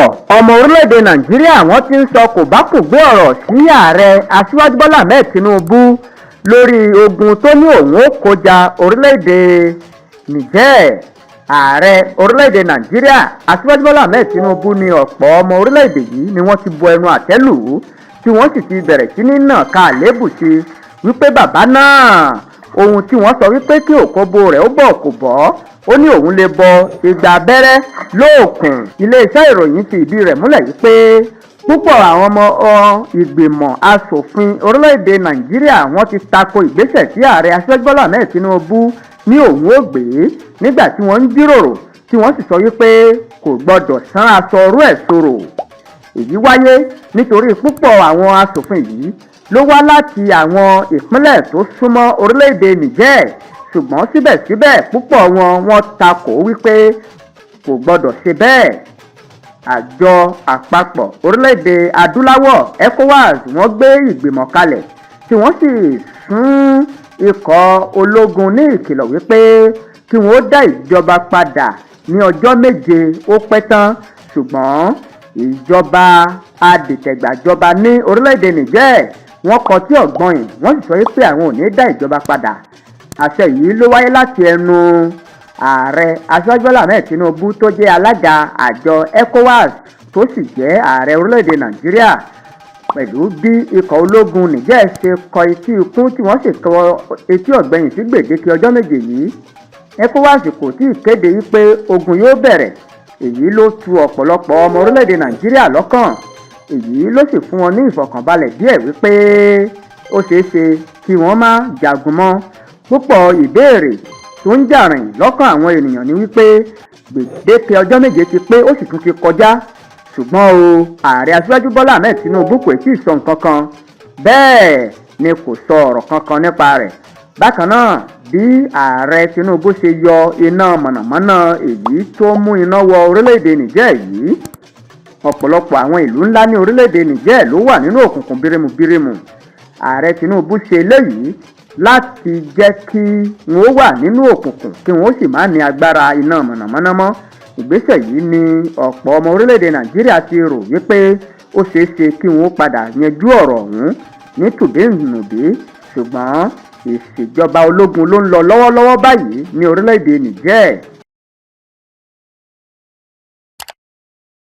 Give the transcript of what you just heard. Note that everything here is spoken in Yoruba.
ọ̀pọ̀ ọmọ orílẹ̀-èdè Nàìjíríà wọ́n ti ń sọ kòbákùngbé ọ̀rọ̀ sí ààrẹ aṣíwájú Bọ́lá Ahmed Tinubu lórí ogun tó ní òun ó kọjá orílẹ̀-èdè Niger. Ààrẹ orílẹ̀-èdè Nàìjíríà aṣíwájú Bọ́lá Ahmed Tinubu ní ọ̀pọ̀ ọmọ orílẹ̀-èdè yìí ni wọ́n ti bu ẹnu àtẹ́ lù ú tí wọ́n sì ti bẹ̀rẹ̀ sí ní nà ká àléébù sí wípé bàbá náà ohun tí wọ́n sọ wípé kí òkóbó rẹ̀ ó bọ̀ kò bọ́, ó ní òun lè bọ igba abẹ́rẹ́ lóòkùn. Iléeṣẹ́ ìròyìn fi ìdí rẹ̀ múlẹ̀ wípé púpọ̀ àwọn ọmọ ìgbìmọ̀ asòfin orílẹ̀-èdè Nàìjíríà wọ́n ti tako ìgbésẹ̀ tí ààrẹ aṣíwájú Bọ́lá Ahmed Tinubu ní òun ó gbé nígbà tí wọ́n ń jíròrò tí wọ́n sì sọ wípé kò gbọdọ̀ sán aṣọ ọrú ẹ̀ sòrò. Èyí wáyé nítorí púpọ̀ àwọn asòfin yìí ló wá láti àwọn ìpínlẹ̀ tó súnmọ́ orílẹ̀-èdè Niger, ṣùgbọ́n síbẹ̀síbẹ̀ púpọ̀ wọ́n takò wípé kò gbọdọ̀ ṣe bẹ́ẹ̀. Àjọ àpapọ̀ orílẹ̀-èdè adúláwọ̀ ECOWAS wọ́n gbé ìgbìmọ̀ kalẹ̀ tí wọ́n sì fún ikọ̀ ológun ní ìkìlọ̀ wípé kí wọ́n dá ìjọba padà ní ọjọ́ 7 ó pẹ́ tán, ṣùgbọ́n ìjọba adìtẹ̀gbàjọba ní orílẹ̀-èdè Niger wọ́n kọ tí ọ̀gbọ́n yìí wọ́n sì sọ wípé àwọn ò ní dá ìjọba padà. Àṣẹ yìí ló wáyé láti ẹnu ààrẹ aṣíwájú Bọ́lá Ahmed Tinubu tó jẹ́ alága àjọ ECOWAS tó sì jẹ́ ààrẹ orílẹ̀-èdè Nàìjíríà, pẹ̀lú bí ikọ̀ ológun Niger ṣe kọ etí ikún tí wọ́n sì kọ etí ọ̀gbẹ́yìn sí gbèdéke ọjọ́ 7 yìí. ECOWAS kò tí ì kéde wípé ogun yóò bẹ̀rẹ̀. Èyí ló tu ọ̀pọ̀lọpọ̀ ọmọ orílẹ̀-èdè Nàìjíríà lọ́kàn. Èyí ló sì fún wọn ní ìfọ̀kànbalẹ̀ díẹ̀ wípé ó ṣeé ṣe kí wọ́n má jagun mọ́. Púpọ̀ ìbéèrè tó ń jà rìn lọ́kàn àwọn ènìyàn ni wípé gbèdéke ọjọ́ 7 ti pé ó sì tún ti kọjá, ṣùgbọ́n ààrẹ aṣíwájú Bọ́lá Ahmed Tinubu kò tí ì sọ nǹkan kan, bẹ́ẹ̀ ni kò sọ ọ̀rọ̀ kankan nípa rẹ̀. Bákan náà bí ààrẹ Tinubu ṣe yọ iná mọ̀nàmọ́ná èyí tó mú iná wọ orílẹ̀-èdè Niger yìí, ọ̀pọ̀lọpọ̀ àwọn ìlú ńlá ní orílẹ̀-èdè Niger ló wà nínú òkùnkùn birimubirimu. Ààrẹ Tinubu ṣe eléyìí láti jẹ́ kí wọ́n wà nínú òkùnkùn kí wọ́n sì má ní agbára iná mọ̀nàmọ́ná mọ́. Ìgbésẹ̀ yìí ni ọ̀pọ̀ ọmọ orílẹ̀-èdè Nàìjíríà ti rò wípé ó ṣeé ṣe kí wọ́n padà yanjú ọ̀rọ̀ ọ̀hún ní tùbíǹnùbí, ṣùgbọ́n ìṣèjọba ológun ló ń lọ lọ́wọ́lọ́wọ́ báyìí ní orílẹ̀-èdè Niger.